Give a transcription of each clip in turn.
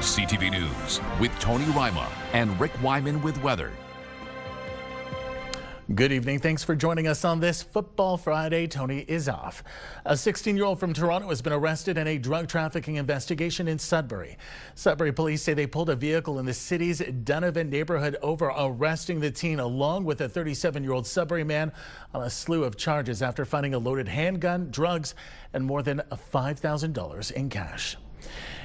CTV News with Tony Rima and Rick Wyman with weather. Good evening. Thanks for joining us on this Football Friday. Tony is off. A 16-year-old from Toronto has been arrested in a drug trafficking investigation in Sudbury. Sudbury police say they pulled a vehicle in the city's Donovan neighborhood over, arresting the teen along with a 37-year-old Sudbury man on a slew of charges after finding a loaded handgun, drugs, and more than $5,000 in cash.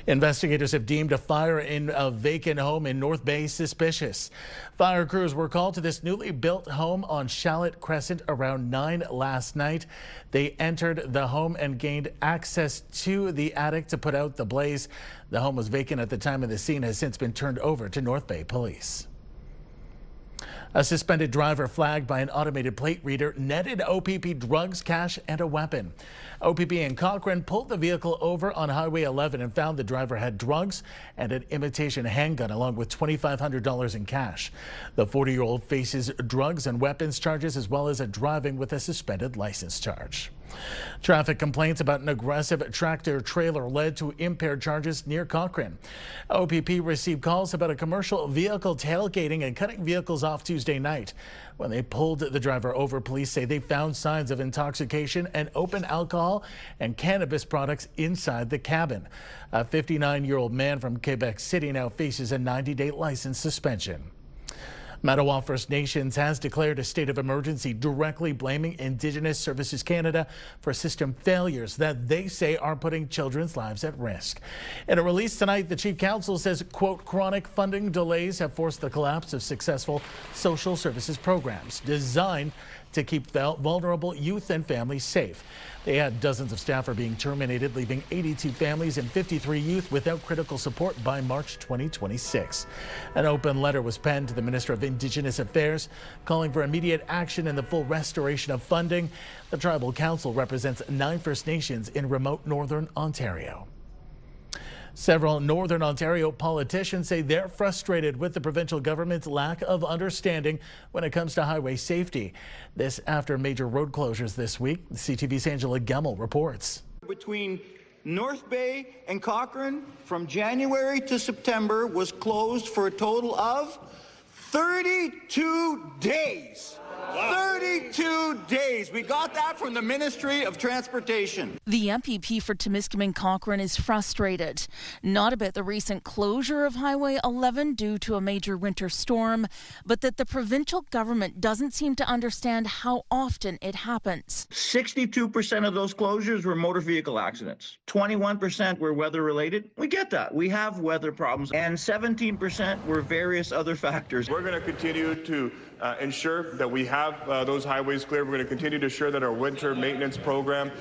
Investigators have deemed a fire in a vacant home in North Bay suspicious. Fire crews were called to this newly built home on Shallot Crescent around 9 last night. They entered the home and gained access to the attic to put out the blaze. The home was vacant at the time, and the scene has since been turned over to North Bay police. A suspended driver flagged by an automated plate reader netted OPP drugs, cash, and a weapon. OPP in Cochrane pulled the vehicle over on Highway 11 and found the driver had drugs and an imitation handgun along with $2,500 in cash. The 40-year-old faces drugs and weapons charges as well as a driving with a suspended license charge. Traffic complaints about an aggressive tractor trailer led to impaired charges near Cochrane. OPP received calls about a commercial vehicle tailgating and cutting vehicles off Tuesday night. When they pulled the driver over, police say they found signs of intoxication and open alcohol and cannabis products inside the cabin. A 59-year-old man from Quebec City now faces a 90-day license suspension. Mattawa First Nations has declared a state of emergency, directly blaming Indigenous Services Canada for system failures that they say are putting children's lives at risk. In a release tonight, the Chief Counsel says, quote, chronic funding delays have forced the collapse of successful social services programs designed to keep vulnerable youth and families safe. They had dozens of staff are being terminated, leaving 82 families and 53 youth without critical support by March 2026. An open letter was penned to the Minister of Indigenous Affairs, calling for immediate action and the full restoration of funding. The Tribal Council represents 9 First Nations in remote Northern Ontario. Several Northern Ontario politicians say they're frustrated with the provincial government's lack of understanding when it comes to highway safety. This after major road closures this week. CTV's Angela Gemmell reports. Between North Bay and Cochrane from January to September was closed for a total of 32 days. Wow. 32 days. We got that from the Ministry of Transportation. The MPP for Timiskaming Cochrane is frustrated, not about the recent closure of Highway 11 due to a major winter storm, but that the provincial government doesn't seem to understand how often it happens. 62% of those closures were motor vehicle accidents. 21% were weather related. We get that. We have weather problems. And 17% were various other factors. We're going to continue to ensure that we have those highways clear. We're going to continue to ensure that our winter maintenance program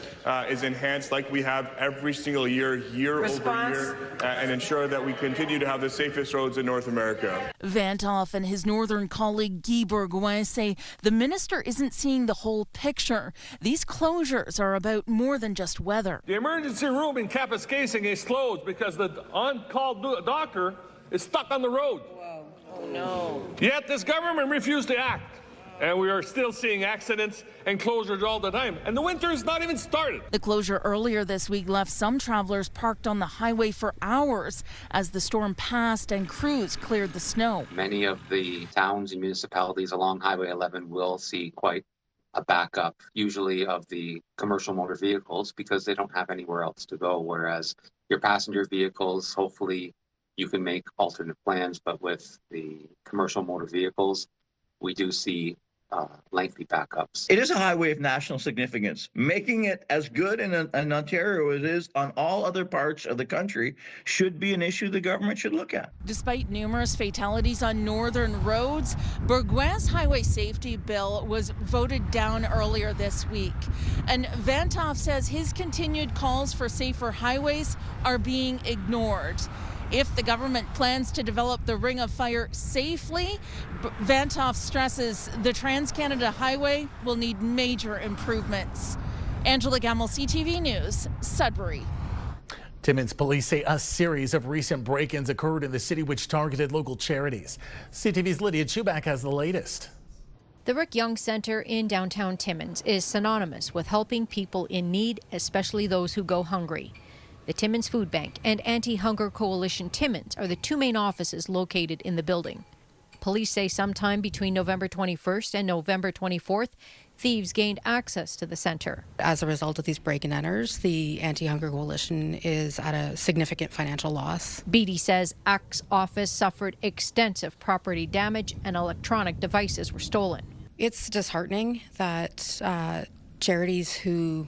is enhanced like we have every single year, year over year, and ensure that we continue to have the safest roads in North America. Vantoff and his northern colleague Guy Bourgoin say the minister isn't seeing the whole picture. These closures are about more than just weather. The emergency room in Kapuskasing is closed because the on-call doctor is stuck on the road. Oh, no. Yet this government refused to act. And we are still seeing accidents and closures all the time. And the winter is not even started. The closure earlier this week left some travelers parked on the highway for hours as the storm passed and crews cleared the snow. Many of the towns and municipalities along Highway 11 will see quite a backup, usually of the commercial motor vehicles, because they don't have anywhere else to go. Whereas your passenger vehicles, hopefully, you can make alternate plans, but with the commercial motor vehicles, we do see lengthy backups. It is a highway of national significance. Making it as good in Ontario as it is on all other parts of the country should be an issue the government should look at. Despite numerous fatalities on northern roads, Bourgoin's highway safety bill was voted down earlier this week. And Vantoff says his continued calls for safer highways are being ignored. If the government plans to develop the Ring of Fire safely, Vantoff stresses the Trans-Canada Highway will need major improvements. Angela Gemmell, CTV News, Sudbury. Timmins police say a series of recent break-ins occurred in the city which targeted local charities. CTV's Lydia Chubak has the latest. The Rick Young Centre in downtown Timmins is synonymous with helping people in need, especially those who go hungry. The Timmins Food Bank and Anti-Hunger Coalition Timmins are the two main offices located in the building. Police say sometime between November 21st and November 24th, thieves gained access to the centre. As a result of these break-and enters, the Anti-Hunger Coalition is at a significant financial loss. Beattie says ACT's office suffered extensive property damage and electronic devices were stolen. It's disheartening that charities who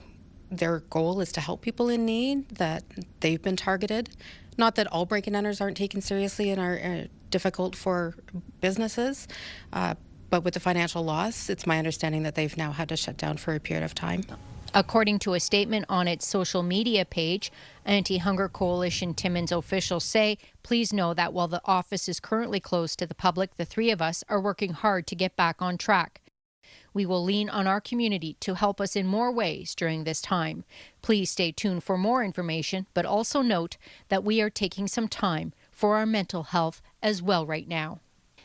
their goal is to help people in need, that they've been targeted. Not that all break-and enters aren't taken seriously and are difficult for businesses, but with the financial loss, it's my understanding that they've now had to shut down for a period of time. According to a statement on its social media page, Anti-Hunger Coalition Timmins officials say, please know that while the office is currently closed to the public, the three of us are working hard to get back on track. We will lean on our community to help us in more ways during this time. Please stay tuned for more information, but also note that we are taking some time for our mental health as well right now.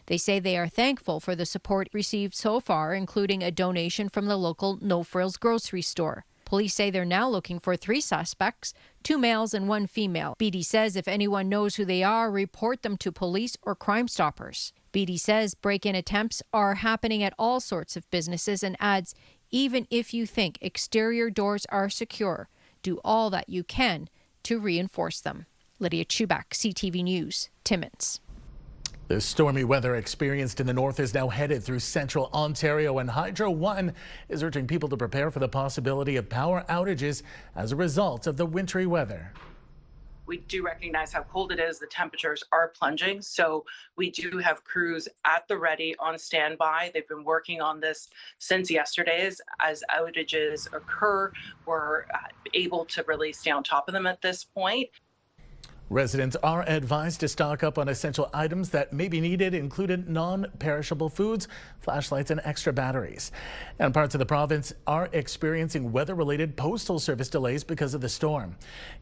They say they are thankful for the support received so far, including a donation from the local No Frills grocery store. Police say they're now looking for 3 suspects, 2 males and 1 female. Beattie says if anyone knows who they are, report them to police or Crime Stoppers. Beattie says break-in attempts are happening at all sorts of businesses and adds, even if you think exterior doors are secure, do all that you can to reinforce them. Lydia Chubak, CTV News, Timmins. The stormy weather experienced in the north is now headed through central Ontario, and Hydro One is urging people to prepare for the possibility of power outages as a result of the wintry weather. We do recognize how cold it is. The temperatures are plunging, so we do have crews at the ready on standby. They've been working on this since yesterday. As outages occur, we're able to really stay on top of them at this point. Residents are advised to stock up on essential items that may be needed, including non-perishable foods, flashlights, and extra batteries. And parts of the province are experiencing weather-related postal service delays because of the storm.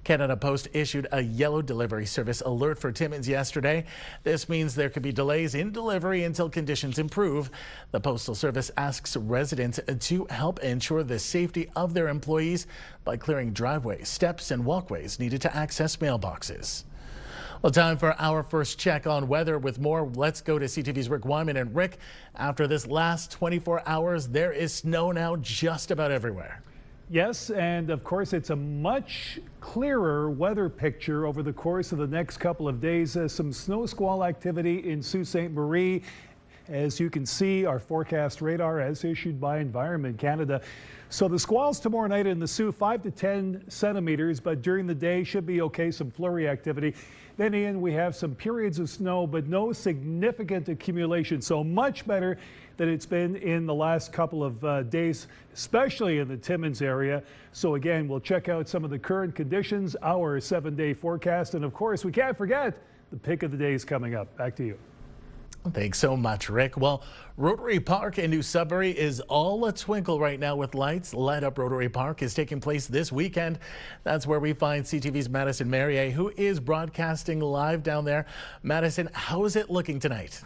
Canada Post issued a yellow delivery service alert for Timmins yesterday. This means there could be delays in delivery until conditions improve. The Postal Service asks residents to help ensure the safety of their employees by clearing driveways, steps, and walkways needed to access mailboxes. Well, time for our first check on weather. With more, let's go to CTV's Rick Wyman. And Rick, after this last 24 hours, there is snow now just about everywhere. Yes, and of course it's a much clearer weather picture over the course of the next couple of days. Some snow squall activity in Sault Ste. Marie. As you can see, our forecast radar as issued by Environment Canada. So the squalls tomorrow night in the Sault, 5 to 10 centimeters, but during the day should be okay, some flurry activity. Then Ian, we have some periods of snow, but no significant accumulation. So much better than it's been in the last couple of days, especially in the Timmins area. So again, we'll check out some of the current conditions, our 7-day forecast. And of course, we can't forget the pick of the day is coming up. Back to you. Thanks so much, Rick. Well, Rotary Park in New Sudbury is all a twinkle right now with lights. Light Up Rotary Park is taking place this weekend. That's where we find CTV's Madison Merrier, who is broadcasting live down there. Madison, how is it looking tonight?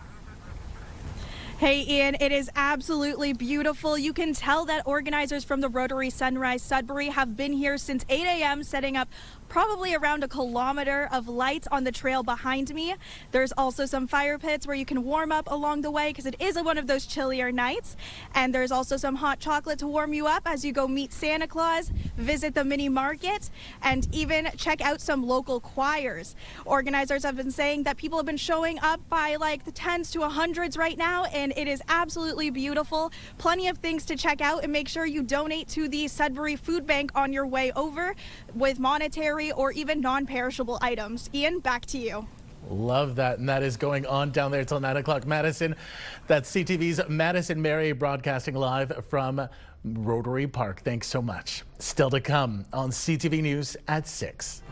Hey Ian, it is absolutely beautiful. You can tell that organizers from the Rotary Sunrise Sudbury have been here since 8 a.m. setting up probably around 1 kilometer of lights on the trail behind me. There's also some fire pits where you can warm up along the way because it is one of those chillier nights. And there's also some hot chocolate to warm you up as you go meet Santa Claus, visit the mini market, and even check out some local choirs. Organizers have been saying that people have been showing up by like the 10s to 100s right now, and it is absolutely beautiful. Plenty of things to check out, and make sure you donate to the Sudbury Food Bank on your way over with monetary or even non-perishable items. Ian, back to you. Love that. And that is going on down there till 9 o'clock. Madison, that's CTV's Madison Mary broadcasting live from Rotary Park. Thanks so much. Still to come on CTV News at 6.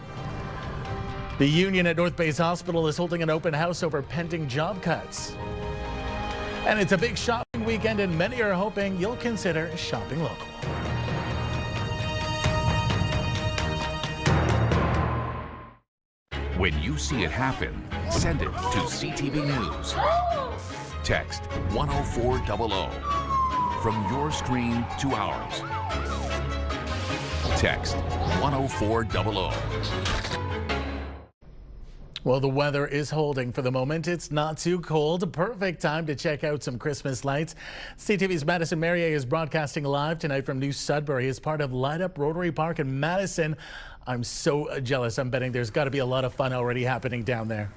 The union at North Bay's Hospital is holding an open house over pending job cuts. And it's a big shopping weekend, and many are hoping you'll consider shopping local. When you see it happen, send it to CTV News. Text 10400 from your screen to ours. Text 10400. Well, the weather is holding for the moment. It's not too cold. Perfect time to check out some Christmas lights. CTV's Madison Merrier is broadcasting live tonight from New Sudbury as part of Light Up Rotary Park in Madison. I'm so jealous. I'm betting there's got to be a lot of fun already happening down there.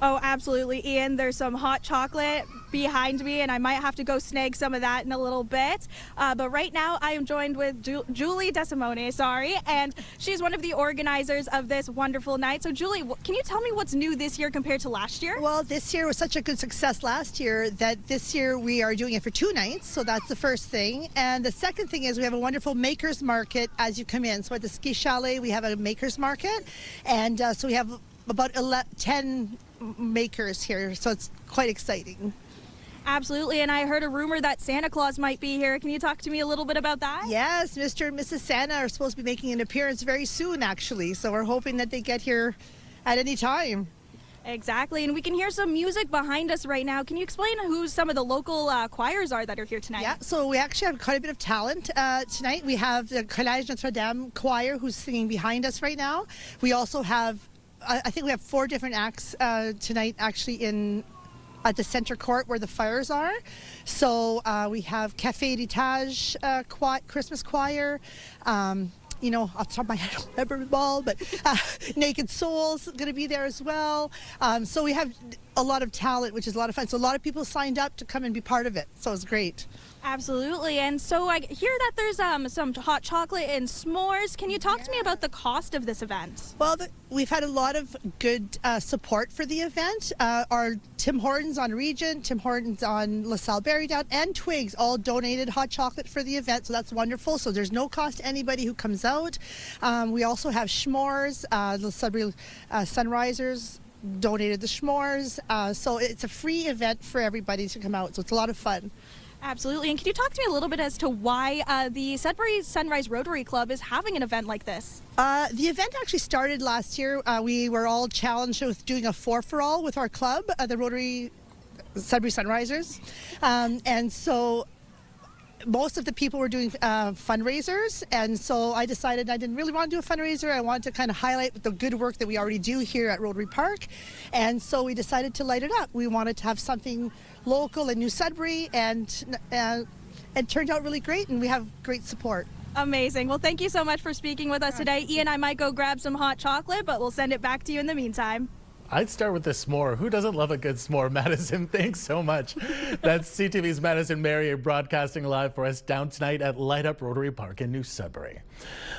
Oh, absolutely, Ian. There's some hot chocolate behind me, and I might have to go snag some of that in a little bit. But right now, I am joined with Julie DeSimone, and she's one of the organizers of this wonderful night. So, Julie, can you tell me what's new this year compared to last year? Well, this year was such a good success last year that this year we are doing it for 2 nights. So that's the first thing. And the second thing is we have a wonderful makers market as you come in. So at the ski chalet, we have a makers market. And so we have about 10 makers here, so it's quite exciting. Absolutely, and I heard a rumor that Santa Claus might be here. Can you talk to me a little bit about that? Yes, Mr. and Mrs. Santa are supposed to be making an appearance very soon, actually, so we're hoping that they get here at any time. Exactly, and we can hear some music behind us right now. Can you explain who some of the local choirs are that are here tonight? Yeah, so we actually have quite a bit of talent tonight. We have the Collège Notre Dame choir who's singing behind us right now. We also have I think we have 4 different acts tonight actually at the center court where the fires are. So we have Café d'Etage Christmas choir. You know, off the top of my head, I don't remember them all, but Naked Souls going to be there as well. So we have a lot of talent, which is a lot of fun. So a lot of people signed up to come and be part of it. So it's great. Absolutely. And so I hear that there's some hot chocolate and s'mores. Can you talk to me about the cost of this event? Well, we've had a lot of good support for the event. Our Tim Hortons on Regent, Tim Hortons on LaSalle Berrydown, and Twigs all donated hot chocolate for the event, so that's wonderful. So there's no cost to anybody who comes out. We also have s'mores. The Sudbury Sunrisers donated the s'mores. So it's a free event for everybody to come out, so it's a lot of fun. Absolutely. And can you talk to me a little bit as to why the Sudbury Sunrise Rotary Club is having an event like this? The event actually started last year. We were all challenged with doing a 4-for-all with our club, the Rotary Sudbury Sunrisers. And so most of the people were doing fundraisers, and so I decided I didn't really want to do a fundraiser. I wanted to kind of highlight the good work that we already do here at Rotary Park, and so we decided to light it up. We wanted to have something local in New Sudbury, and it turned out really great, and we have great support. Amazing. Well, thank you so much for speaking with us today. Ian, I might go grab some hot chocolate, but we'll send it back to you in the meantime. I'd start with the s'more. Who doesn't love a good s'more? Madison, thanks so much. That's CTV's Madison Merrier broadcasting live for us down tonight at Light Up Rotary Park in New Sudbury.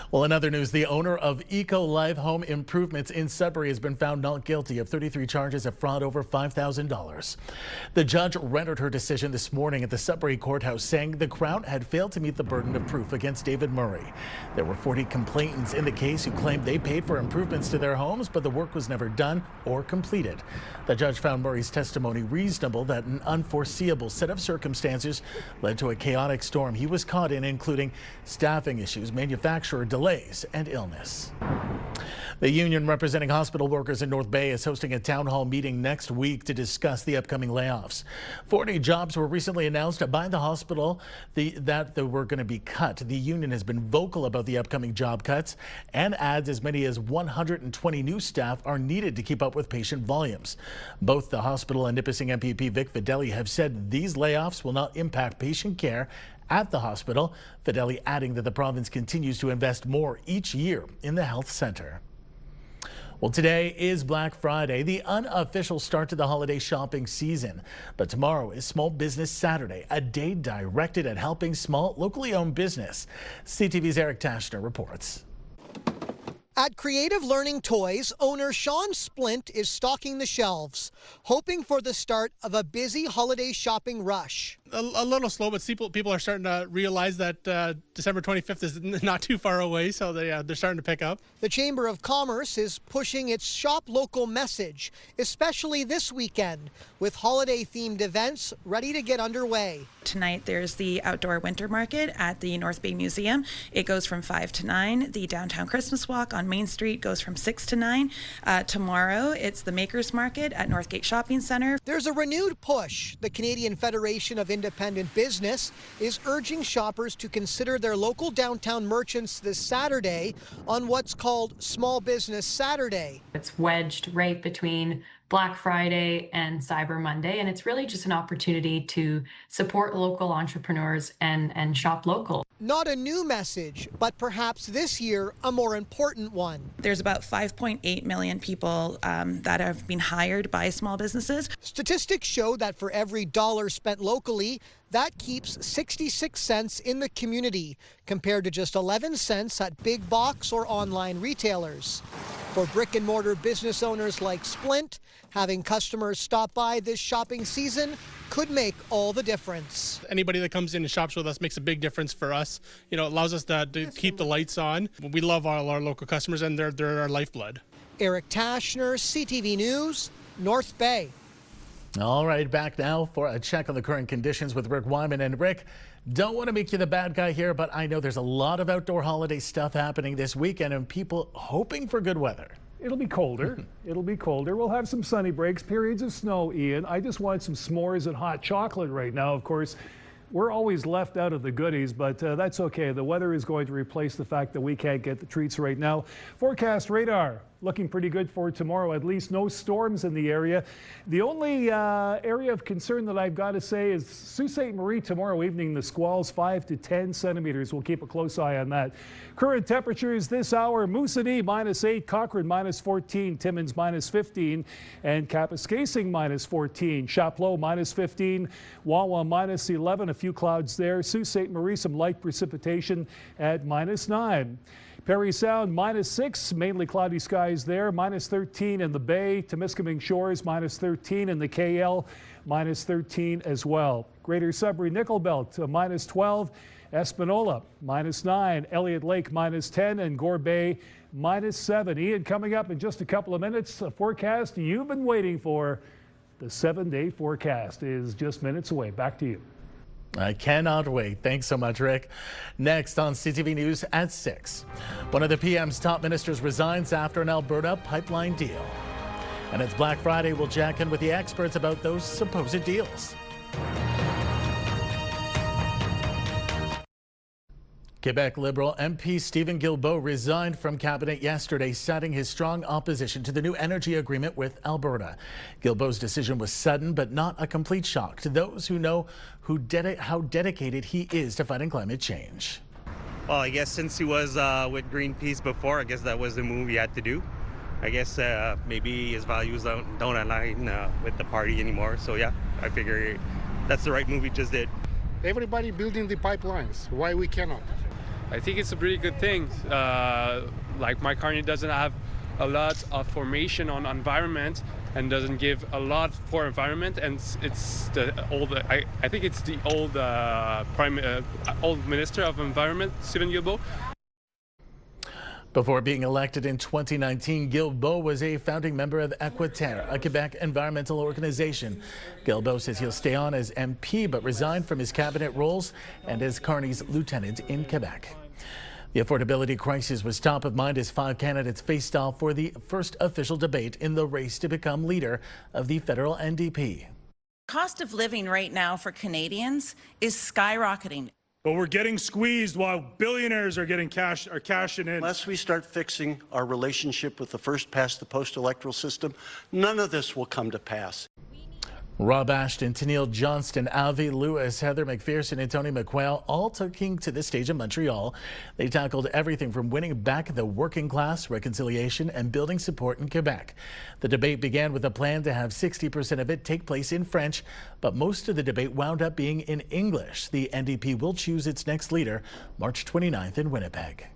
Well, in other news, the owner of Eco Life Home Improvements in Sudbury has been found not guilty of 33 charges of fraud over $5,000. The judge rendered her decision this morning at the Sudbury courthouse, saying the Crown had failed to meet the burden of proof against David Murray. There were 40 complainants in the case who claimed they paid for improvements to their homes, but the work was never done or completed. The judge found Murray's testimony reasonable, that an unforeseeable set of circumstances led to a chaotic storm he was caught in, including staffing issues, manufacturer delays, and illness. The union representing hospital workers in North Bay is hosting a town hall meeting next week to discuss the upcoming layoffs. 40 jobs were recently announced by the hospital that they were going to be cut. The union has been vocal about the upcoming job cuts and adds as many as 120 new staff are needed to keep up with patient volumes. Both the hospital and Nipissing MPP Vic Fideli have said these layoffs will not impact patient care at the hospital. Fideli adding that the province continues to invest more each year in the health center. Well, today is Black Friday, the unofficial start to the holiday shopping season. But tomorrow is Small Business Saturday, a day directed at helping small, locally owned business. CTV's Eric Tashner reports. At Creative Learning Toys, owner Sean Splint is stocking the shelves, hoping for the start of a busy holiday shopping rush. A little slow, but people are starting to realize that December 25th is not too far away, so they're starting to pick up. The Chamber of Commerce is pushing its Shop Local message, especially this weekend, with holiday-themed events ready to get underway. Tonight there's the outdoor winter market at the North Bay Museum. It goes from 5 to 9. The downtown Christmas walk on Main Street goes from 6 to 9. Tomorrow it's the Makers Market at Northgate Shopping Center. There's a renewed push. The Canadian Federation of independent business, is urging shoppers to consider their local downtown merchants this Saturday on what's called Small Business Saturday. It's wedged right between Black Friday and Cyber Monday, and it's really just an opportunity to support local entrepreneurs and shop local. Not a new message, but perhaps this year a more important one. There's about 5.8 million people that have been hired by small businesses. Statistics show that for every dollar spent locally, that keeps 66 cents in the community, compared to just 11 cents at big box or online retailers. For brick and mortar business owners like Splint, having customers stop by this shopping season could make all the difference. Anybody that comes in and shops with us makes a big difference for us. You know, it allows us to keep the lights on. We love all our local customers, and they're our lifeblood. Eric Tashner, CTV News, North Bay. All right, back now for a check on the current conditions with Rick Wyman. And Rick, don't want to make you the bad guy here, but I know there's a lot of outdoor holiday stuff happening this weekend and people hoping for good weather. It'll be colder. It'll be colder. We'll have some sunny breaks, periods of snow, Ian. I just want some s'mores and hot chocolate right now. Of course, we're always left out of the goodies, but that's okay. The weather is going to replace the fact that we can't get the treats right now. Forecast radar looking pretty good for tomorrow. At least no storms in the area. The only area of concern that I've got to say is Sault Ste. Marie tomorrow evening. The squalls 5 to 10 centimeters. We'll keep a close eye on that. Current temperatures this hour: Moosonee -8, Cochrane -14, Timmins -15, and Kapuskasing -14. Chapleau -15, Wawa -11. A few clouds there. Sault Ste. Marie, some light precipitation at -9. Parry Sound -6, mainly cloudy skies there, -13 in the Bay. Temiskaming Shores -13 in the KL, -13 as well. Greater Sudbury Nickel Belt -12, Espanola -9, Elliott Lake -10, and Gore Bay -7. Ian, coming up in just a couple of minutes, a forecast you've been waiting for. The 7-day forecast is just minutes away. Back to you. I cannot wait. Thanks so much, Rick. Next on CTV News at 6. One of the PM's top ministers resigns after an Alberta pipeline deal. And it's Black Friday. We'll check in with the experts about those supposed deals. Quebec Liberal MP Stephen Guilbeault resigned from cabinet yesterday, citing his strong opposition to the new energy agreement with Alberta. Guilbeault's decision was sudden, but not a complete shock to those who know how dedicated he is to fighting climate change. Well, I guess since he was with Greenpeace before, I guess that was the move he had to do. I guess maybe his values don't align with the party anymore. So yeah, I figure that's the right move he just did. Everybody building the pipelines. Why we cannot? I think it's a pretty good thing. Like my Carney doesn't have a lot of formation on environment and doesn't give a lot for environment, and it's the old. I think it's the old old Minister of Environment, Stephen Guilbeault. Before being elected in 2019, Guilbeault was a founding member of Equiterre, a Quebec environmental organization. Guilbeault says he'll stay on as MP but resigned from his cabinet roles and as Carney's lieutenant in Quebec. The affordability crisis was top of mind as 5 candidates faced off for the first official debate in the race to become leader of the federal NDP. Cost of living right now for Canadians is skyrocketing. But we're getting squeezed while billionaires are cashing in. Unless we start fixing our relationship with the first past the post electoral system, none of this will come to pass. Rob Ashton, Tennille Johnston, Avi Lewis, Heather McPherson, and Tony McQuail all taking to the stage in Montreal. They tackled everything from winning back the working class, reconciliation, and building support in Quebec. The debate began with a plan to have 60% of it take place in French, but most of the debate wound up being in English. The NDP will choose its next leader March 29th in Winnipeg.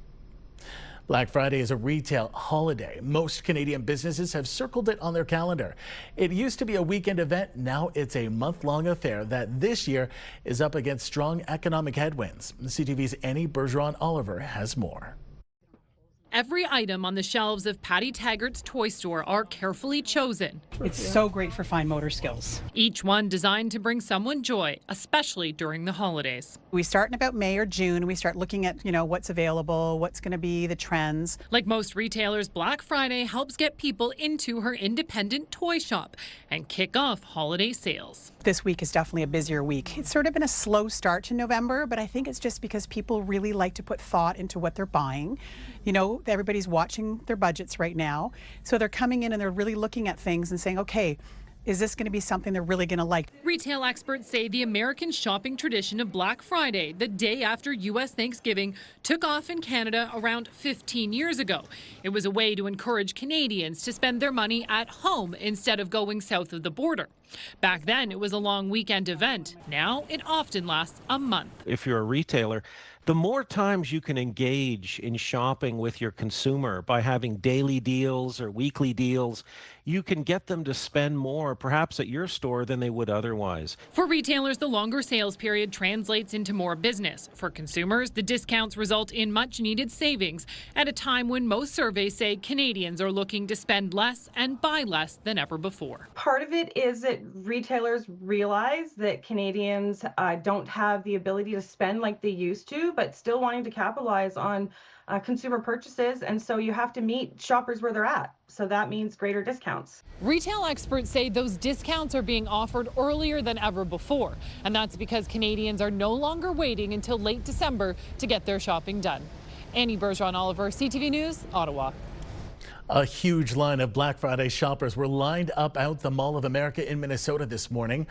Black Friday is a retail holiday. Most Canadian businesses have circled it on their calendar. It used to be a weekend event. Now it's a month-long affair that this year is up against strong economic headwinds. CTV's Annie Bergeron-Oliver has more. Every item on the shelves of Patty Taggart's toy store are carefully chosen. It's so great for fine motor skills. Each one designed to bring someone joy, especially during the holidays. We start in about May or June. We start looking at, what's available, what's going to be the trends. Like most retailers, Black Friday helps get people into her independent toy shop and kick off holiday sales. this week is definitely a busier week. It's sort of been a slow start to November, but I think it's just because people really like to put thought into what they're buying. You know, everybody's watching their budgets right now. So they're coming in and they're really looking at things and saying, okay, is this going to be something they're really going to like? Retail experts say the American shopping tradition of Black Friday, the day after U.S. Thanksgiving, took off in Canada around 15 years ago. It was a way to encourage Canadians to spend their money at home instead of going south of the border. Back then, it was a long weekend event. Now, it often lasts a month. If you're a retailer, the more times you can engage in shopping with your consumer by having daily deals or weekly deals, you can get them to spend more, perhaps at your store, than they would otherwise. For retailers, the longer sales period translates into more business. For consumers, the discounts result in much-needed savings at a time when most surveys say Canadians are looking to spend less and buy less than ever before. Part of it is that retailers realize that Canadians don't have the ability to spend like they used to, but still wanting to capitalize on consumer purchases, and so you have to meet shoppers where they're at. So that means greater discounts. Retail experts say those discounts are being offered earlier than ever before, and that's because Canadians are no longer waiting until late December to get their shopping done. Annie Bergeron-Oliver, CTV News, Ottawa. A huge line of Black Friday shoppers were lined up out the Mall of America in Minnesota this morning.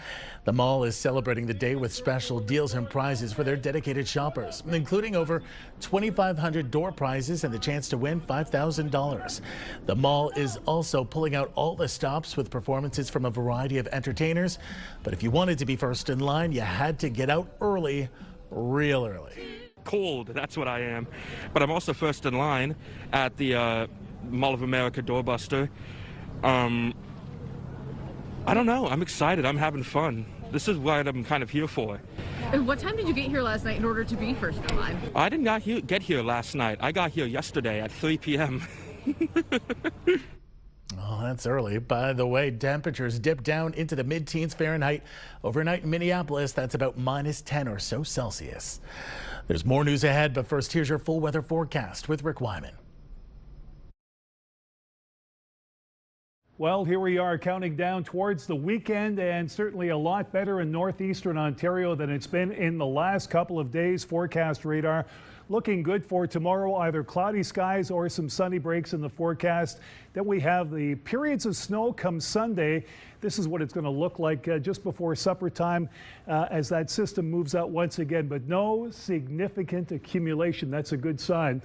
The mall is celebrating the day with special deals and prizes for their dedicated shoppers, including over 2,500 door prizes and the chance to win $5,000. The mall is also pulling out all the stops with performances from a variety of entertainers. But if you wanted to be first in line, you had to get out early, real early. Cold, that's what I am. But I'm also first in line at the Mall of America doorbuster. I don't know. I'm excited. I'm having fun. This is what I'm kind of here for. And what time did you get here last night in order to be first in line? I did not get here last night. I got here yesterday at 3 p.m. Oh, that's early. By the way, temperatures dipped down into the mid-teens Fahrenheit. Overnight in Minneapolis, that's about -10 or so Celsius. There's more news ahead, but first, here's your full weather forecast with Rick Wyman. Well, here we are counting down towards the weekend, and certainly a lot better in northeastern Ontario than it's been in the last couple of days. Forecast radar looking good for tomorrow, either cloudy skies or some sunny breaks in the forecast. Then we have the periods of snow come Sunday. This is what it's going to look like just before supper time as that system moves out once again, but no significant accumulation. That's a good sign.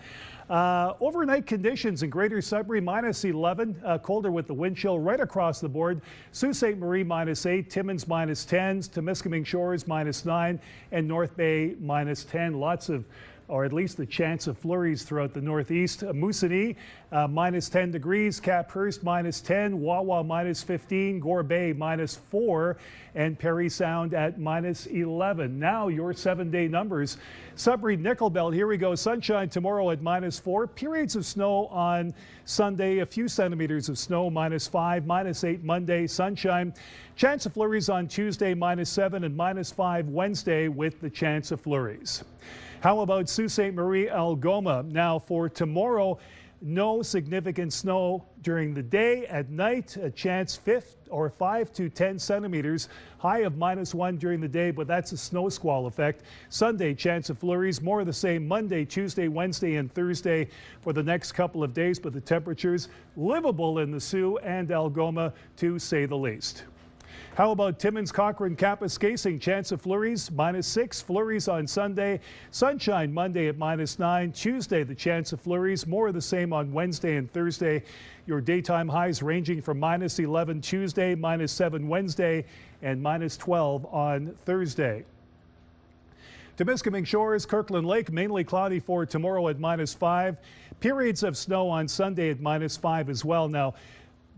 Overnight conditions in Greater Sudbury, -11, colder with the wind chill right across the board. Sault Ste. Marie, -8, Timmins, -10, Temiskaming Shores, -9, and North Bay, -10. Lots of, or at least the chance of flurries throughout the northeast. Moosonee, -10 degrees, Caphurst, -10, Wawa, -15, Gore Bay, -4, and Parry Sound at -11. Now your 7-day numbers. Sudbury, Nickel Belt, here we go. Sunshine tomorrow at -4. Periods of snow on Sunday, a few centimeters of snow, -5, -8 Monday, sunshine. Chance of flurries on Tuesday, -7, and -5 Wednesday with the chance of flurries. How about Sault Ste. Marie, Algoma? Now for tomorrow, no significant snow during the day. At night, a chance 5 to 10 centimeters. High of -1 during the day, but that's a snow squall effect. Sunday, chance of flurries. More of the same Monday, Tuesday, Wednesday, and Thursday for the next couple of days, but the temperatures livable in the Sault and Algoma, to say the least. How about Timmins, Cochrane, Kapuskasing? Chance of flurries, -6. Flurries on Sunday. Sunshine Monday at -9. Tuesday, the chance of flurries. More of the same on Wednesday and Thursday. Your daytime highs ranging from -11 Tuesday, -7 Wednesday, and -12 on Thursday. Temiskaming Shores, Kirkland Lake, mainly cloudy for tomorrow at -5. Periods of snow on Sunday at -5 as well. Now,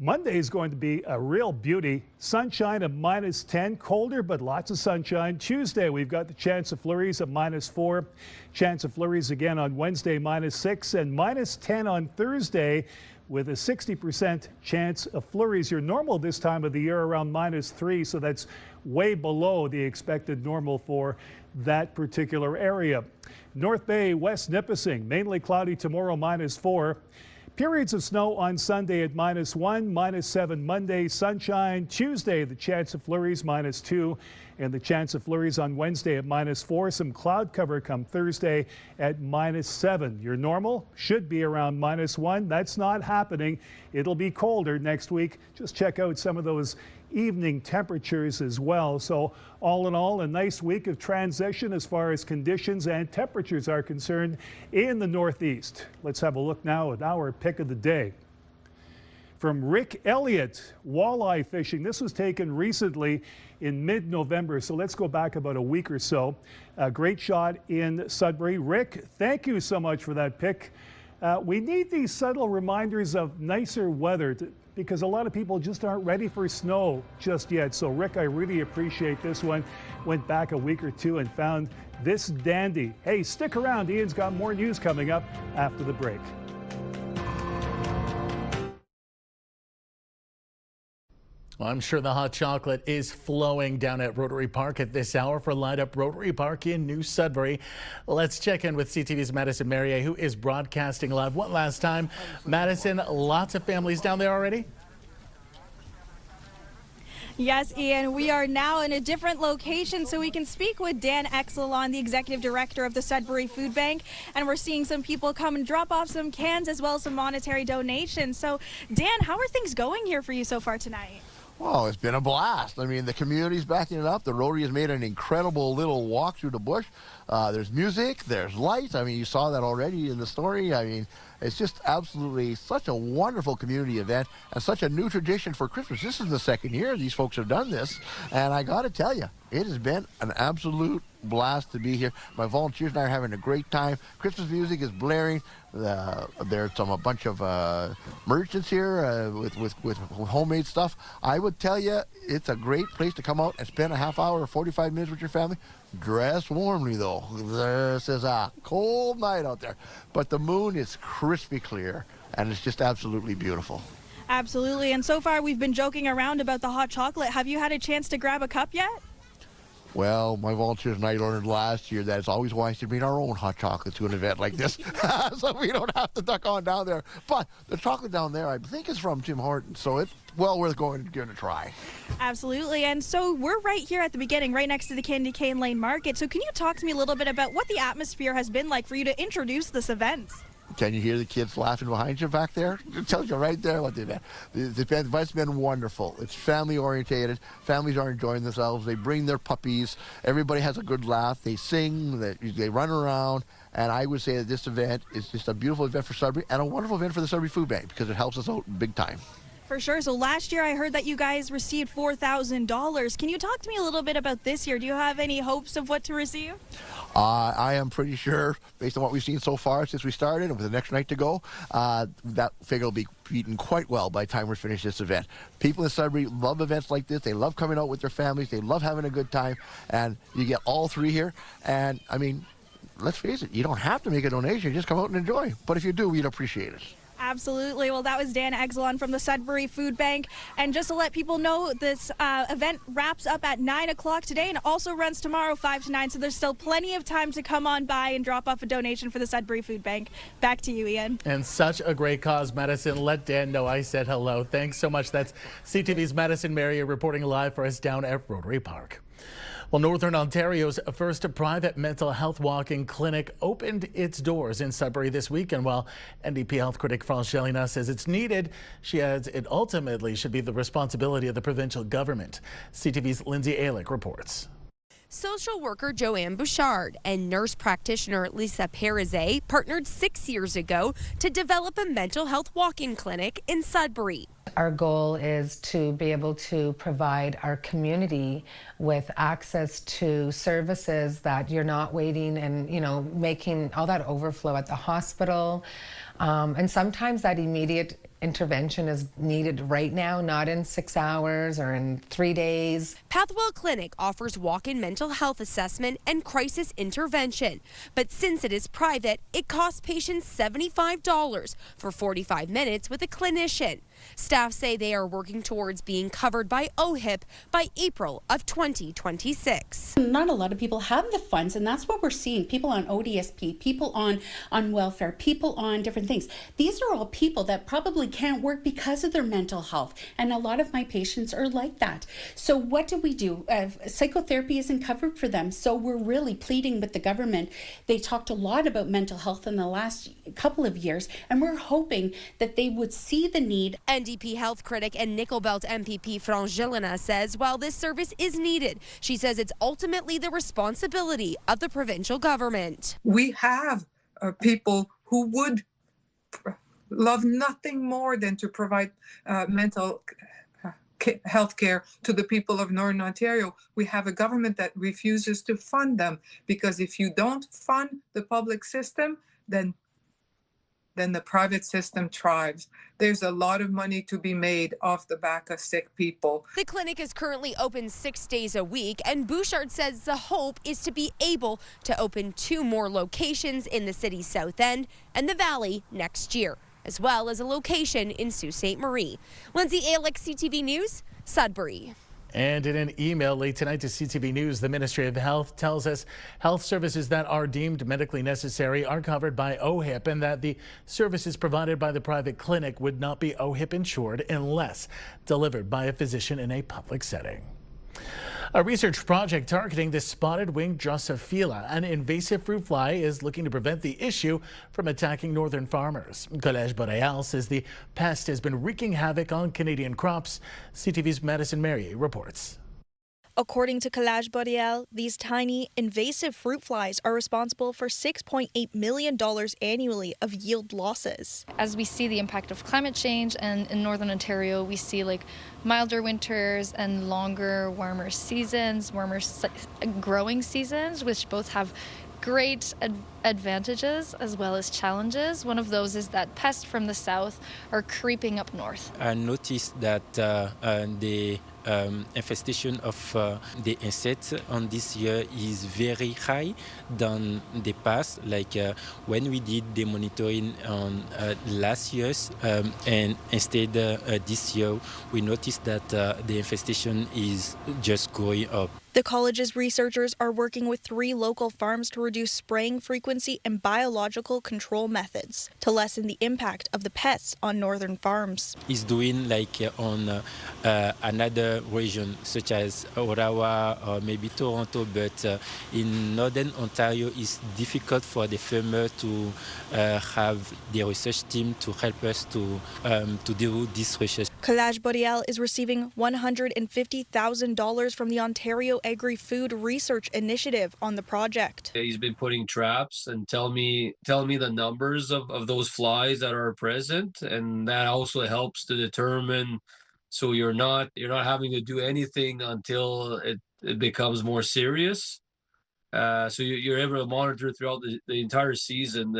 Monday is going to be a real beauty. Sunshine at -10, colder, but lots of sunshine. Tuesday, we've got the chance of flurries at -4. Chance of flurries again on Wednesday, -6, and -10 on Thursday with a 60% chance of flurries. Your normal this time of the year around -3, so that's way below the expected normal for that particular area. North Bay, West Nipissing, mainly cloudy tomorrow, -4. Periods of snow on Sunday at -1, -7 Monday, sunshine. Tuesday, the chance of flurries -2, and the chance of flurries on Wednesday at -4. Some cloud cover come Thursday at -7. Your normal should be around -1. That's not happening. It'll be colder next week. Just check out some of those evening temperatures as well. So all in all, a nice week of transition as far as conditions and temperatures are concerned in the Northeast. Let's have a look now at our pick of the day. From Rick Elliott, walleye fishing. This was taken recently in mid-November, so let's go back about a week or so. A great shot in Sudbury. Rick, thank you so much for that pick. We need these subtle reminders of nicer weather because a lot of people just aren't ready for snow just yet. So Rick, I really appreciate this one. Went back a week or two and found this dandy. Hey, stick around. Ian's got more news coming up after the break. Well, I'm sure the hot chocolate is flowing down at Rotary Park at this hour for Light Up Rotary Park in New Sudbury. Let's check in with CTV's Madison Merrier, who is broadcasting live one last time. Madison, lots of families down there already? Yes, Ian, we are now in a different location so we can speak with Dan Exelon, the executive director of the Sudbury Food Bank, and we're seeing some people come and drop off some cans as well as some monetary donations. So, Dan, how are things going here for you so far tonight? Oh, it's been a blast. I mean, the community's backing it up. The Rotary has made an incredible little walk through the bush. There's music, there's lights. I mean, you saw that already in the story. I mean, it's just absolutely such a wonderful community event and such a new tradition for Christmas. This is the second year these folks have done this, and I got to tell you, it has been an absolute blast to be here. My volunteers and I are having a great time. Christmas music is blaring. There's a bunch of merchants here with homemade stuff. I would tell you, it's a great place to come out and spend a half hour or 45 minutes with your family. Dress warmly, though. This is a cold night out there, but the moon is crispy clear, and it's just absolutely beautiful. Absolutely, and so far we've been joking around about the hot chocolate. Have you had a chance to grab a cup yet? Well, my volunteers and I learned last year that it's always wise to bring our own hot chocolate to an event like this, so we don't have to duck on down there. But the chocolate down there, I think, is from Tim Hortons, so it's well worth going to give it a try. Absolutely, and so we're right here at the beginning, right next to the Candy Cane Lane Market. So can you talk to me a little bit about what the atmosphere has been like for you to introduce this event? Can you hear the kids laughing behind you back there? It tells you right there what they've been. The event's been wonderful. It's family orientated. Families are enjoying themselves. They bring their puppies. Everybody has a good laugh. They sing. They run around. And I would say that this event is just a beautiful event for Sudbury and a wonderful event for the Sudbury Food Bank because it helps us out big time. For sure. So last year I heard that you guys received $4,000. Can you talk to me a little bit about this year? Do you have any hopes of what to receive? I am pretty sure, based on what we've seen so far since we started and with the next night to go, that figure will be beaten quite well by the time we're finished this event. People in Sudbury love events like this. They love coming out with their families. They love having a good time. And you get all three here. And, I mean, let's face it, you don't have to make a donation. Just come out and enjoy. But if you do, we'd appreciate it. Absolutely. Well, that was Dan Exelon from the Sudbury Food Bank. And just to let people know, this event wraps up at 9 o'clock today and also runs tomorrow 5 to 9. So there's still plenty of time to come on by and drop off a donation for the Sudbury Food Bank. Back to you, Ian. And such a great cause, Madison. Let Dan know I said hello. Thanks so much. That's CTV's Madison Merrier reporting live for us down at Rotary Park. Well, Northern Ontario's first private mental health walk-in clinic opened its doors in Sudbury this week. And while NDP health critic France Gelina says it's needed, she adds it ultimately should be the responsibility of the provincial government. CTV's Lindsay Alick reports. Social worker Joanne Bouchard and nurse practitioner Lisa Perizet partnered 6 years ago to develop a mental health walk-in clinic in Sudbury. Our goal is to be able to provide our community with access to services that you're not waiting and, making all that overflow at the hospital. And sometimes that immediate intervention is needed right now, not in 6 hours or in 3 days. Pathwell Clinic offers walk-in mental health assessment and crisis intervention. But since it is private, it costs patients $75 for 45 minutes with a clinician. Staff say they are working towards being covered by OHIP by April of 2026. Not a lot of people have the funds, and that's what we're seeing. People on ODSP, people on welfare, people on different things. These are all people that probably can't work because of their mental health, and a lot of my patients are like that. So what do we do? Psychotherapy isn't covered for them, so we're really pleading with the government. They talked a lot about mental health in the last couple of years, and we're hoping that they would see the need. NDP health critic and Nickel Belt MPP Frangilina says while this service is needed, she says it's ultimately the responsibility of the provincial government. We have people who would love nothing more than to provide mental health care to the people of Northern Ontario. We have a government that refuses to fund them, because if you don't fund the public system, then the private system thrives. There's a lot of money to be made off the back of sick people. The clinic is currently open 6 days a week, and Bouchard says the hope is to be able to open 2 more locations in the city's south end and the valley next year, as well as a location in Sault Ste. Marie. Lindsay Alex, CTV News, Sudbury. And in an email late tonight to CTV News, the Ministry of Health tells us health services that are deemed medically necessary are covered by OHIP, and that the services provided by the private clinic would not be OHIP insured unless delivered by a physician in a public setting. A research project targeting the spotted-winged Drosophila, an invasive fruit fly, is looking to prevent the issue from attacking northern farmers. Collège Boreal says the pest has been wreaking havoc on Canadian crops. CTV's Madison Merrier reports. According to Collège Boreal, these tiny, invasive fruit flies are responsible for $6.8 million annually of yield losses. As we see the impact of climate change, and in Northern Ontario, we see milder winters and longer, warmer seasons, warmer growing seasons, which both have great advantages as well as challenges. One of those is that pests from the south are creeping up north. I noticed that the infestation of the insects on this year is very high than the past. Like when we did the monitoring on last year's, and instead this year, we noticed that the infestation is just going up. The college's researchers are working with 3 local farms to reduce spraying frequency and biological control methods to lessen the impact of the pests on northern farms. It's doing on another region such as Ottawa or maybe Toronto, but in Northern Ontario it's difficult for the farmer to have the research team to help us to do this research. Collège Boreal is receiving $150,000 from the Ontario Agri-Food Research Initiative on the project. He's been putting traps and tell me the numbers of those flies that are present, and that also helps to determine, so you're not having to do anything until it becomes more serious. So you're able to monitor throughout the entire season,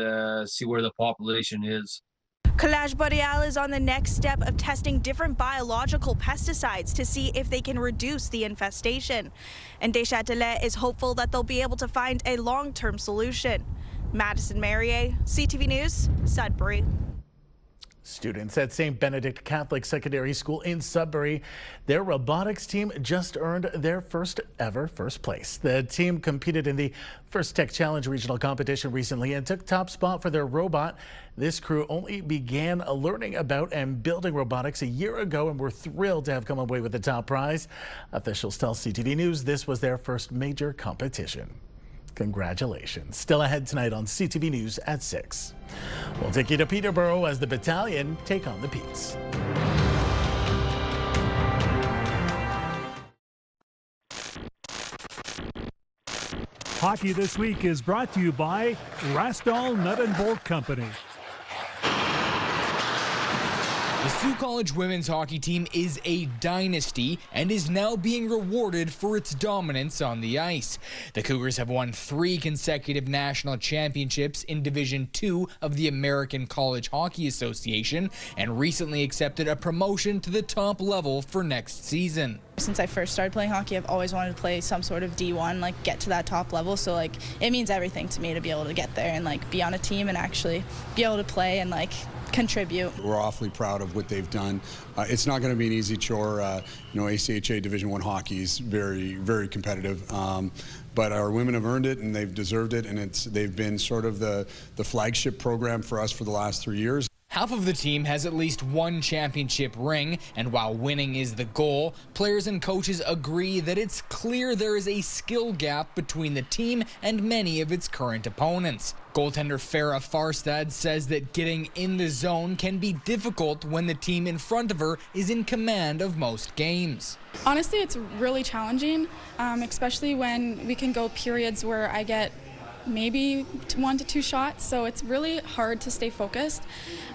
see where the population is. Collège Boreal is on the next step of testing different biological pesticides to see if they can reduce the infestation. And Deschâtelet is hopeful that they'll be able to find a long-term solution. Madison Merrier, CTV News, Sudbury. Students at St. Benedict Catholic Secondary School in Sudbury, their robotics team just earned their first place. The team competed in the First Tech Challenge regional competition recently and took top spot for their robot. This crew only began learning about and building robotics a year ago and were thrilled to have come away with the top prize. Officials tell CTV News this was their first major competition. Congratulations. Still ahead tonight on CTV News at 6. We'll take you to Peterborough as the Battalion take on the Petes. Hockey This Week is brought to you by Rastall Nut and Bolt Company. The Sioux College women's hockey team is a dynasty and is now being rewarded for its dominance on the ice. The Cougars have won 3 consecutive national championships in Division II of the American College Hockey Association and recently accepted a promotion to the top level for next season. Since I first started playing hockey, I've always wanted to play some sort of D1, like get to that top level. So like it means everything to me to be able to get there and like be on a team and actually be able to play and like contribute. We're awfully proud of what they've done. It's not going to be an easy chore. ACHA Division I hockey is very, very competitive. But our women have earned it and they've deserved it, and they've been sort of the flagship program for us for the last 3 years. Half of the team has at least 1 championship ring, and while winning is the goal, players and coaches agree that it's clear there is a skill gap between the team and many of its current opponents. Goaltender Farah Farstad says that getting in the zone can be difficult when the team in front of her is in command of most games. Honestly, it's really challenging, especially when we can go periods where I get maybe 1 to 2 shots, so it's really hard to stay focused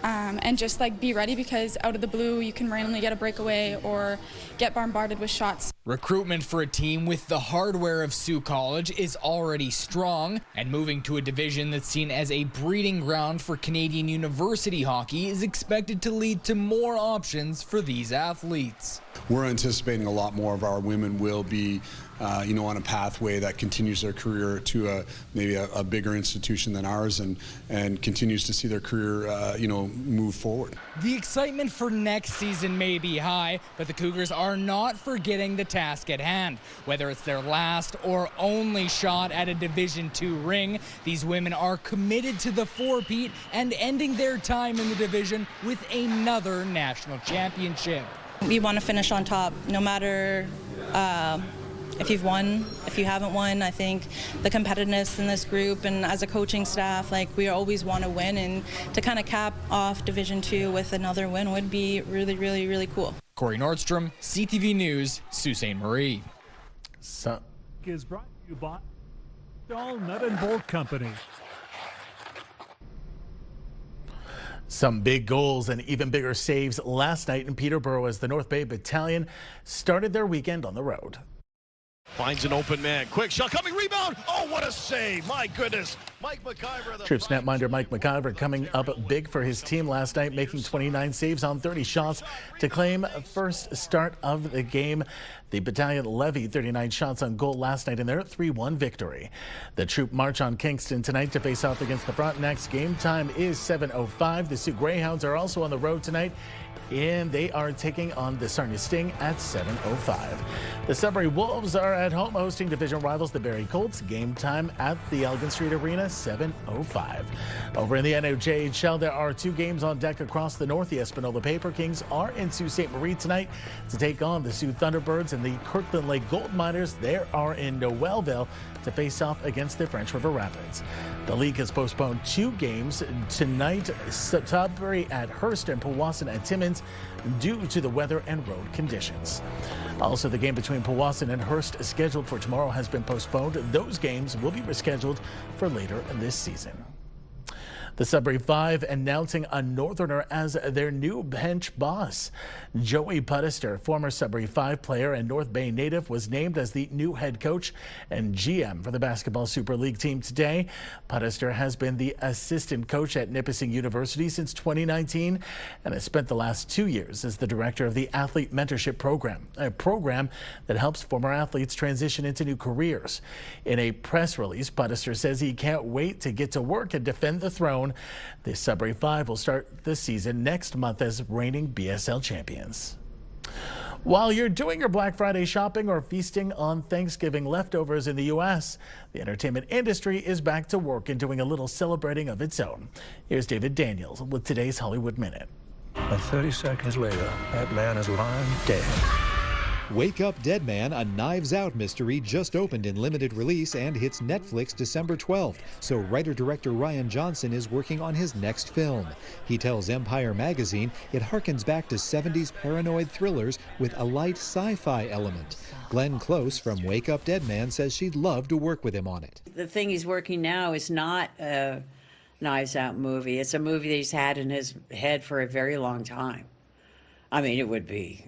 and just like be ready, because out of the blue you can randomly get a breakaway or get bombarded with shots. Recruitment for a team with the hardware of Sioux College is already strong, and moving to a division that's seen as a breeding ground for Canadian university hockey is expected to lead to more options for these athletes. We're anticipating a lot more of our women will be on a pathway that continues their career to maybe a bigger institution than ours, and continues to see their career move forward. The excitement for next season may be high, but the Cougars are not forgetting the task at hand. Whether it's their last or only shot at a Division II ring, these women are committed to the four-peat and ending their time in the division with another national championship. We want to finish on top, no matter if you've won, if you haven't won. I think the competitiveness in this group and as a coaching staff, like we always want to win, and to kind of cap off Division II with another win would be really, really, really cool. Corey Nordstrom, CTV News, Sault Ste. Marie. Is brought to you by Dahl Nut and Bolt Company. Some big goals and even bigger saves last night in Peterborough as the North Bay Battalion started their weekend on the road. Finds an open man. Quick shot coming. Rebound. Oh, what a save. My goodness. Mike McIver. Troops netminder Mike McIver coming up big for his team last night, making 29 saves on 30 shots to claim first start of the game. The battalion levied 39 shots on goal last night in their 3-1 victory. The troop march on Kingston tonight to face off against the Frontenacs. Game time is 7:05. The Sioux Greyhounds are also on the road tonight, and they are taking on the Sarnia Sting at 7:05. The Sudbury Wolves are at home hosting division rivals the Barrie Colts. Game time at the Elgin Street Arena, 7:05. Over in the NOJHL, there are 2 games on deck across the north. The Espanola Paper Kings are in Sault Ste. Marie tonight to take on the Sioux Thunderbirds, and the Kirkland Lake Gold Miners, they are in Noelville to face off against the French River Rapids. The league has postponed 2 games tonight, Sudbury at Hearst and Powassan at Timmins, due to the weather and road conditions. Also, the game between Powassan and Hearst scheduled for tomorrow has been postponed. Those games will be rescheduled for later this season. The Sudbury Five announcing a Northerner as their new bench boss. Joey Puttister, former Sudbury Five player and North Bay native, was named as the new head coach and GM for the Basketball Super League team today. Puttister has been the assistant coach at Nipissing University since 2019 and has spent the last 2 years as the director of the Athlete Mentorship Program, a program that helps former athletes transition into new careers. In a press release, Puttister says he can't wait to get to work and defend the throne. The Sudbury Five will start the season next month as reigning BSL champions. While you're doing your Black Friday shopping or feasting on Thanksgiving leftovers in the U.S., the entertainment industry is back to work and doing a little celebrating of its own. Here's David Daniels with today's Hollywood Minute. And 30 seconds later, that man is lying dead. Wake Up Dead Man, a Knives Out mystery, just opened in limited release and hits Netflix December 12th. So writer-director Ryan Johnson is working on his next film. He tells Empire magazine it harkens back to 70s paranoid thrillers with a light sci-fi element. Glenn Close from Wake Up Dead Man says she'd love to work with him on it. The thing he's working now is not a Knives Out movie. It's a movie that he's had in his head for a very long time. I mean, it would be,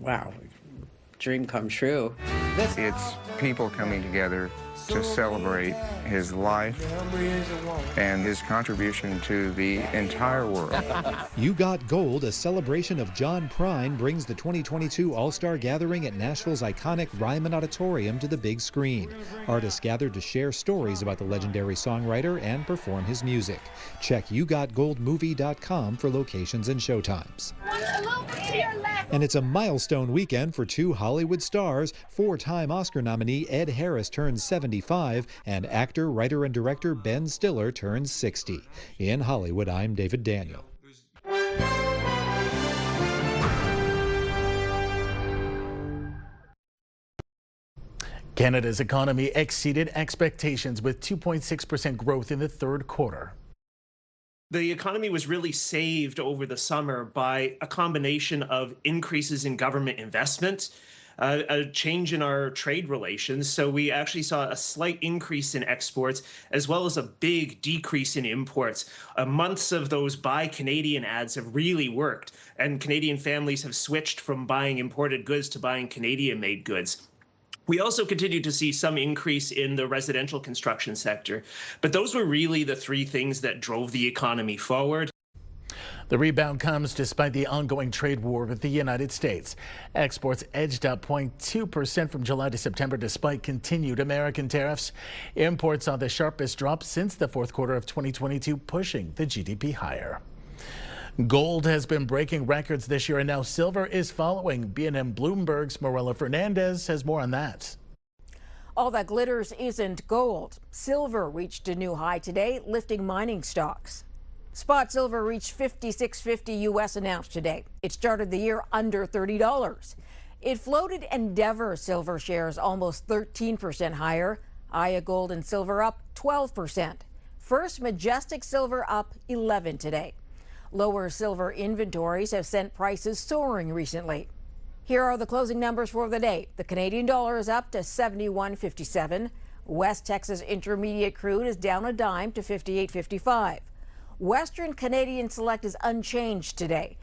wow, dream come true. It's people coming together to celebrate his life and his contribution to the entire world. You Got Gold, a celebration of John Prine, brings the 2022 All-Star Gathering at Nashville's iconic Ryman Auditorium to the big screen. Artists gathered to share stories about the legendary songwriter and perform his music. Check YouGotGoldMovie.com for locations and showtimes. And it's a milestone weekend for two Hollywood stars. Four-time Oscar nominee Ed Harris turns 75, and actor, writer, and director Ben Stiller turns 60. In Hollywood, I'm David Daniel. Canada's economy exceeded expectations with 2.6% growth in the third quarter. The economy was really saved over the summer by a combination of increases in government investment, a change in our trade relations. So we actually saw a slight increase in exports, as well as a big decrease in imports. Months of those Buy Canadian ads have really worked, and Canadian families have switched from buying imported goods to buying Canadian-made goods. We also continue to see some increase in the residential construction sector, but those were really the three things that drove the economy forward. The rebound comes despite the ongoing trade war with the United States. Exports edged up 0.2% from July to September despite continued American tariffs. Imports saw the sharpest drop since the fourth quarter of 2022, pushing the GDP higher. Gold has been breaking records this year, and now silver is following. BNN Bloomberg's Morella Fernandez has more on that. All that glitters isn't gold. Silver reached a new high today, lifting mining stocks. Spot silver reached $56.50 U.S. an ounce today. It started the year under $30. It floated Endeavour silver shares almost 13% higher. Aya Gold and Silver up 12%. First Majestic Silver up 11% today. Lower silver inventories have sent prices soaring recently. Here are the closing numbers for the day. The Canadian dollar is up to 71.57. West Texas Intermediate crude is down a dime to 58.55. Western Canadian Select is unchanged today.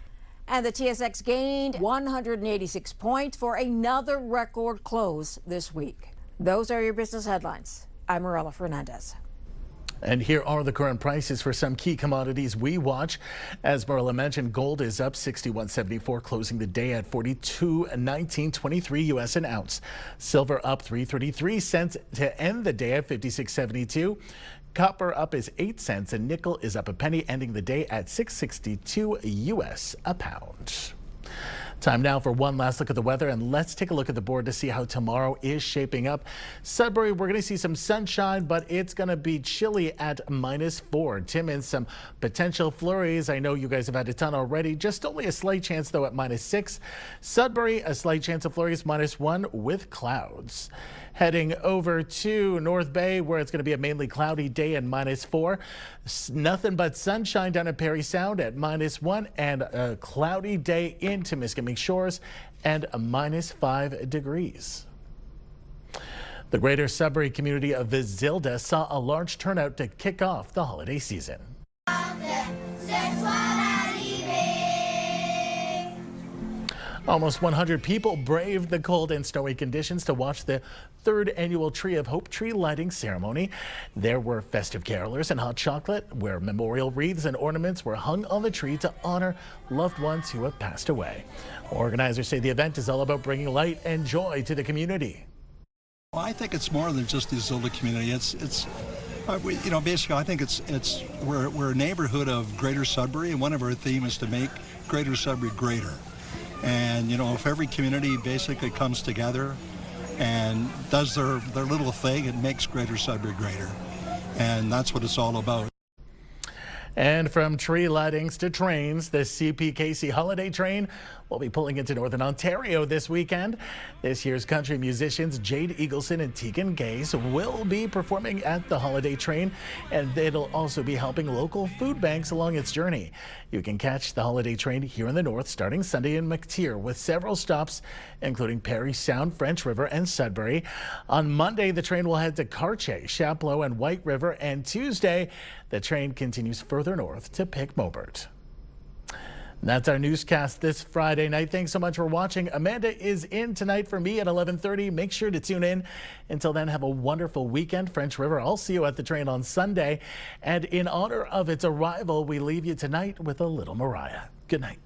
And the TSX gained 186 points for another record close this week. Those are your business headlines. I'm Morella Fernandez. And here are the current prices for some key commodities we watch. As Morella mentioned, gold is up $61.74, closing the day at $42.1923 U.S. an ounce. Silver up 3.33 cents to end the day at $56.72. Copper up is 8 cents, and nickel is up a penny, ending the day at $6.62 U.S. a pound. Time now for one last look at the weather, and let's take a look at the board to see how tomorrow is shaping up. Sudbury, we're going to see some sunshine, but it's going to be chilly at -4. Timmins, some potential flurries. I know you guys have had a ton already. Just only a slight chance, though, at -6. Sudbury, a slight chance of flurries, -1 with clouds. Heading over to North Bay, where it's going to be a mainly cloudy day and -4. Nothing but sunshine down at Parry Sound at -1, and a cloudy day in Temiskaming Shores and a -5 degrees. The greater Sudbury community of Visilda saw a large turnout to kick off the holiday season. Almost 100 people braved the cold and snowy conditions to watch the third annual Tree of Hope tree lighting ceremony. There were festive carolers and hot chocolate, where memorial wreaths and ornaments were hung on the tree to honor loved ones who have passed away. Organizers say the event is all about bringing light and joy to the community. Well, I think it's more than just the Visilda community. You know, basically, I think we're a neighborhood of Greater Sudbury, and one of our themes is to make Greater Sudbury greater. And, you know, if every community basically comes together and does their little thing, it makes Greater Sudbury greater. And that's what it's all about. And from tree lightings to trains, the CPKC Holiday Train will be pulling into Northern Ontario this weekend. This year's country musicians Jade Eagleson and Tegan Gaze will be performing at the Holiday Train, and it'll also be helping local food banks along its journey. You can catch the Holiday Train here in the north starting Sunday in McTier with several stops, including Parry Sound, French River, and Sudbury. On Monday, the train will head to Cartier, Chapleau, and White River, and Tuesday, the train continues further north to Pic Mobert. That's our newscast this Friday night. Thanks so much for watching. Amanda is in tonight for me at 11:30. Make sure to tune in. Until then, have a wonderful weekend. French River, I'll see you at the train on Sunday. And in honor of its arrival, we leave you tonight with a little Mariah. Good night.